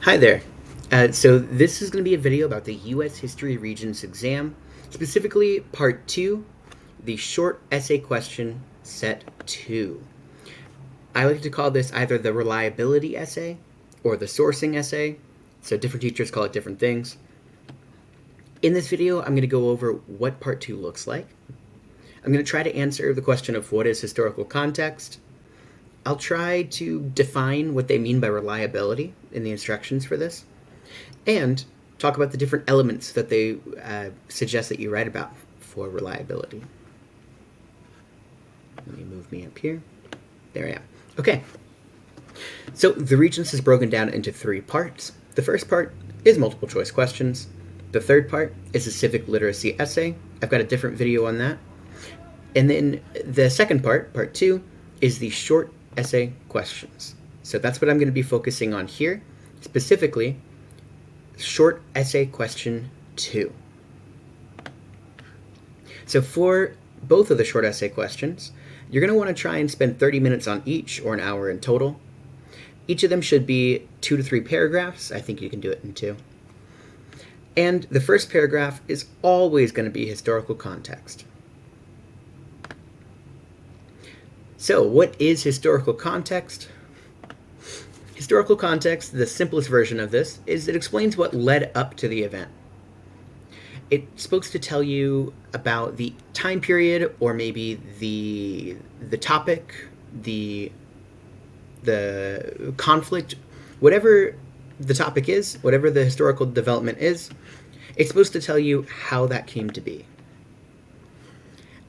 Hi there. So this is going to be a video about the U.S. History Regents Exam, specifically Part 2, the short essay question set 2. I like to call this either the reliability essay or the sourcing essay, so different teachers call it different things. In this video, I'm going to go over what Part 2 looks like. I'm going to try to answer the question of what is historical context. I'll try to define what they mean by reliability in the instructions for this, and talk about the different elements that they suggest that you write about for reliability. Let me move me up here. There I am. Okay. So the Regents is broken down into 3 parts. The first part is multiple choice questions. The third part is a civic literacy essay. I've got a different video on that. And then the second part, part 2, is the short essay questions. So that's what I'm going to be focusing on here, specifically short essay question 2. So for both of the short essay questions, you're going to want to try and spend 30 minutes on each, or an hour in total. Each of them should be 2 to 3 paragraphs. I think you can do it in 2. And the first paragraph is always going to be historical context. So, what is historical context? Historical context, the simplest version of this, is it explains what led up to the event. It's supposed to tell you about the time period, or maybe the topic, the conflict, whatever the topic is, whatever the historical development is. It's supposed to tell you how that came to be.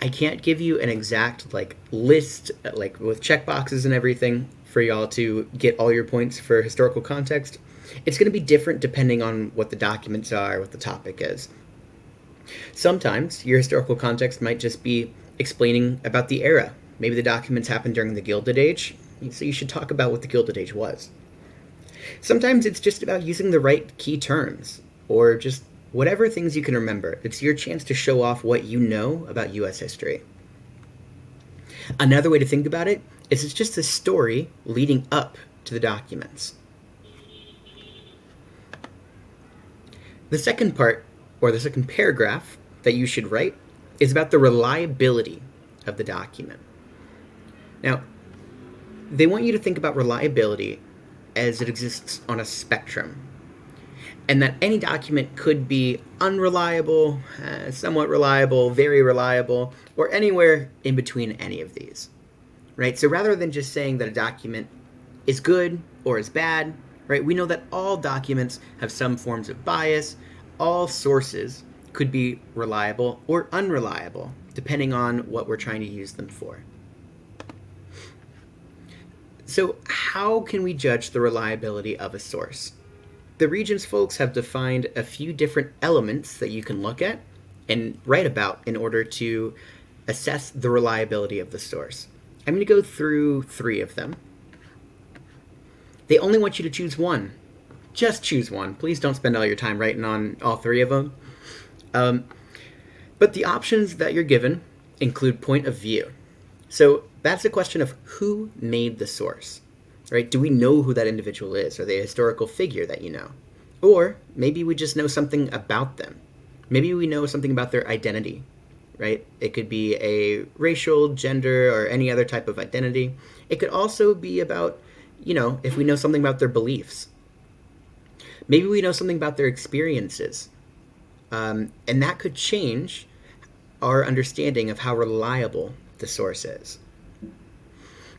I can't give you an exact list with checkboxes and everything for y'all to get all your points for historical context. It's going to be different depending on what the documents are, what the topic is. Sometimes your historical context might just be explaining about the era. Maybe the documents happened during the Gilded Age, so you should talk about what the Gilded Age was. Sometimes it's just about using the right key terms, or just whatever things you can remember. It's your chance to show off what you know about U.S. history. Another way to think about it is it's just a story leading up to the documents. The second part, or the second paragraph that you should write, is about the reliability of the document. Now, they want you to think about reliability as it exists on a spectrum, and that any document could be unreliable, somewhat reliable, very reliable, or anywhere in between any of these, right? So rather than just saying that a document is good or is bad, right, we know that all documents have some forms of bias. All sources could be reliable or unreliable, depending on what we're trying to use them for. So how can we judge the reliability of a source? The Regents folks have defined a few different elements that you can look at and write about in order to assess the reliability of the source. I'm going to go through 3 of them. They only want you to choose one. Just choose one. Please don't spend all your time writing on all 3 of them. But the options that you're given include point of view. So that's a question of who made the source. Right? Do we know who that individual is? Are they a historical figure that you know? Or maybe we just know something about them. Maybe we know something about their identity, right? It could be a racial, gender, or any other type of identity. It could also be about, if we know something about their beliefs. Maybe we know something about their experiences. And that could change our understanding of how reliable the source is.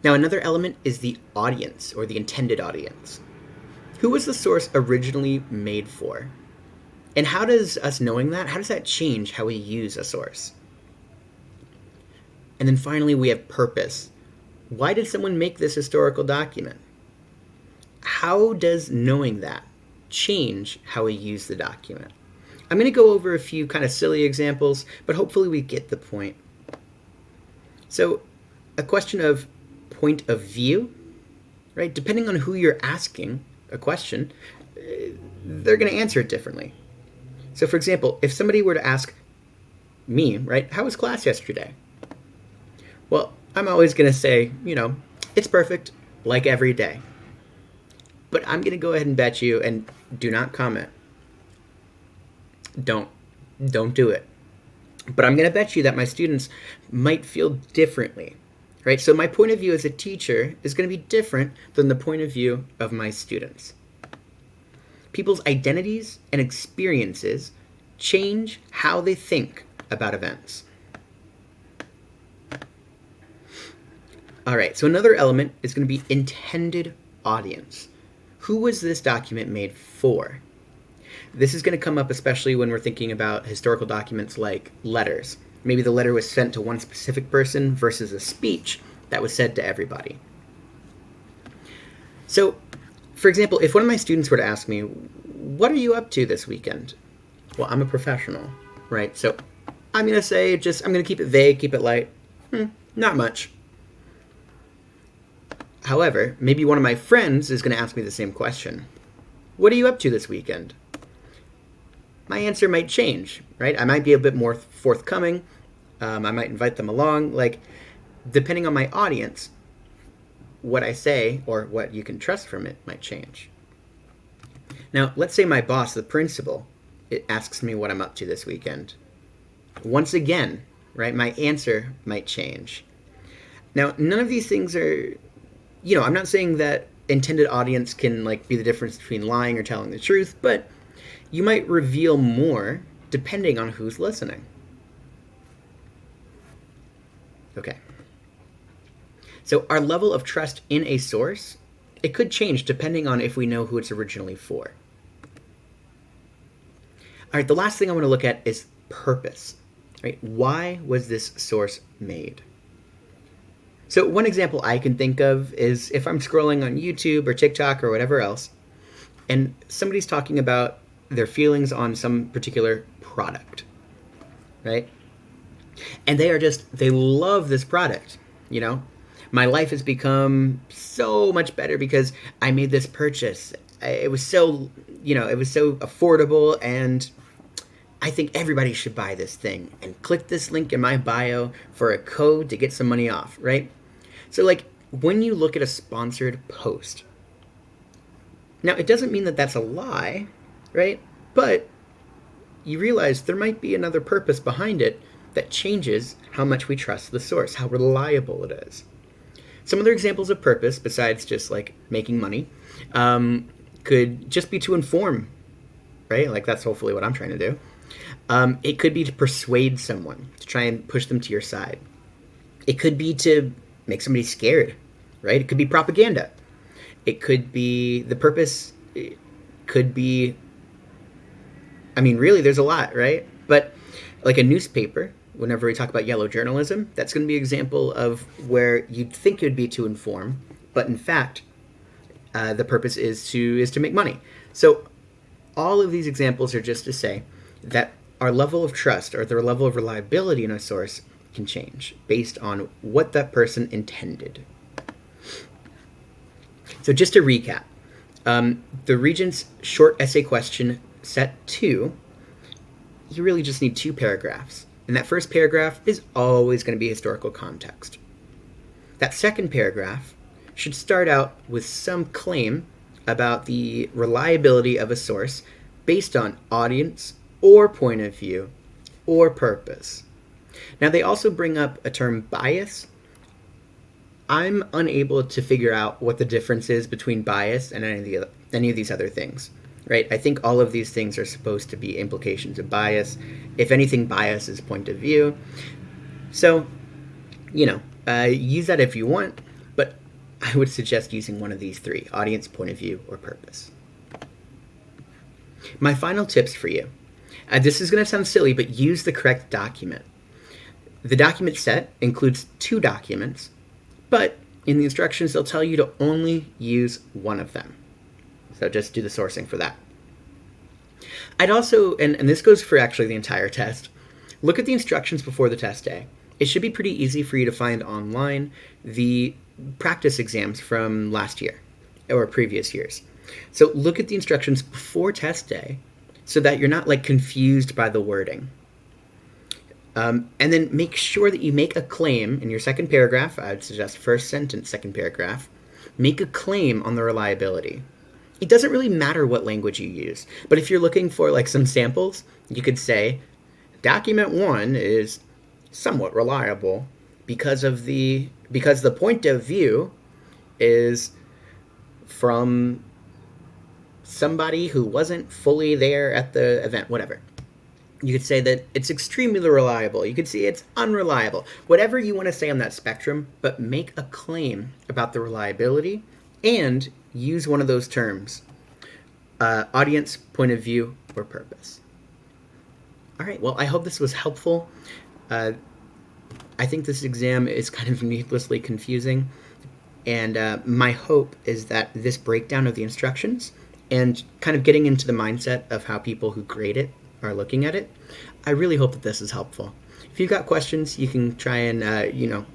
Now, another element is the audience, or the intended audience. Who was the source originally made for? And how does us knowing that, how does that change how we use a source? And then finally, we have purpose. Why did someone make this historical document? How does knowing that change how we use the document? I'm going to go over a few kind of silly examples, but hopefully we get the point. So, a question of point of view, right? Depending on who you're asking a question, they're going to answer it differently. So for example, if somebody were to ask me, right, how was class yesterday? Well, I'm always going to say, it's perfect, like every day. But I'm going to go ahead and bet you, and do not comment. Don't do it. But I'm going to bet you that my students might feel differently, right? So my point of view as a teacher is going to be different than the point of view of my students. People's identities and experiences change how they think about events. All right, so another element is going to be intended audience. Who was this document made for? This is going to come up especially when we're thinking about historical documents like letters. Maybe the letter was sent to one specific person versus a speech that was said to everybody. So, for example, if one of my students were to ask me, what are you up to this weekend? Well, I'm a professional, right? So I'm going to say I'm going to keep it vague, keep it light. Not much. However, maybe one of my friends is going to ask me the same question. What are you up to this weekend? My answer might change, right? I might be a bit more forthcoming. I might invite them along. Like, depending on my audience, what I say or what you can trust from it might change. Now, let's say my boss, the principal, it asks me what I'm up to this weekend. Once again, right, my answer might change. Now, none of these things are, I'm not saying that intended audience can be the difference between lying or telling the truth, but you might reveal more depending on who's listening. Okay. So our level of trust in a source, it could change depending on if we know who it's originally for. All right, the last thing I want to look at is purpose. Right? Why was this source made? So one example I can think of is if I'm scrolling on YouTube or TikTok or whatever else, and somebody's talking about their feelings on some particular product, right? And they love this product, My life has become so much better because I made this purchase. It was so affordable, and I think everybody should buy this thing and click this link in my bio for a code to get some money off, right? So when you look at a sponsored post, now it doesn't mean that that's a lie, right? But you realize there might be another purpose behind it that changes how much we trust the source, how reliable it is. Some other examples of purpose, besides just making money, could just be to inform, right? That's hopefully what I'm trying to do. It could be to persuade someone, to try and push them to your side. It could be to make somebody scared, right? It could be propaganda. It could be, the purpose could be, really there's a lot, right? But a newspaper, whenever we talk about yellow journalism, that's going to be an example of where you'd think it would be to inform, but in fact, the purpose is to make money. So all of these examples are just to say that our level of trust or the level of reliability in a source can change based on what that person intended. So just to recap, the Regents short essay question set 2, you really just need 2 paragraphs. And that first paragraph is always going to be historical context. That second paragraph should start out with some claim about the reliability of a source based on audience or point of view or purpose. Now, they also bring up a term bias. I'm unable to figure out what the difference is between bias and any of these other things, right? I think all of these things are supposed to be implications of bias. If anything, bias is point of view. So, use that if you want, but I would suggest using one of these 3, audience, point of view, or purpose. My final tips for you. This is going to sound silly, but use the correct document. The document set includes 2 documents, but in the instructions, they'll tell you to only use one of them. So just do the sourcing for that. I'd also, and this goes for actually the entire test, look at the instructions before the test day. It should be pretty easy for you to find online the practice exams from last year or previous years. So look at the instructions before test day so that you're not confused by the wording. And then make sure that you make a claim in your second paragraph. I would suggest first sentence, second paragraph. Make a claim on the reliability. it doesn't really matter what language you use. But if you're looking for like some samples, you could say document 1 is somewhat reliable because the point of view is from somebody who wasn't fully there at the event, whatever. You could say that it's extremely reliable. You could say it's unreliable. Whatever you want to say on that spectrum, but make a claim about the reliability and use one of those terms: audience, point of view, or purpose. All right, well, I hope this was helpful. I think this exam is kind of needlessly confusing, and my hope is that this breakdown of the instructions and kind of getting into the mindset of how people who grade it are looking at it, I really hope that this is helpful. If you've got questions, you can try and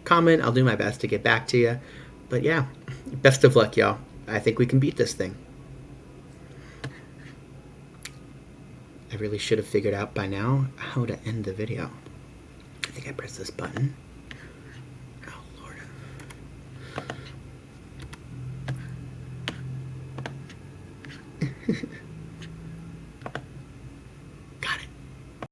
comment. I'll do my best to get back to you. But yeah, best of luck, y'all. I think we can beat this thing. I really should have figured out by now how to end the video. I think I pressed this button. Oh, Lord.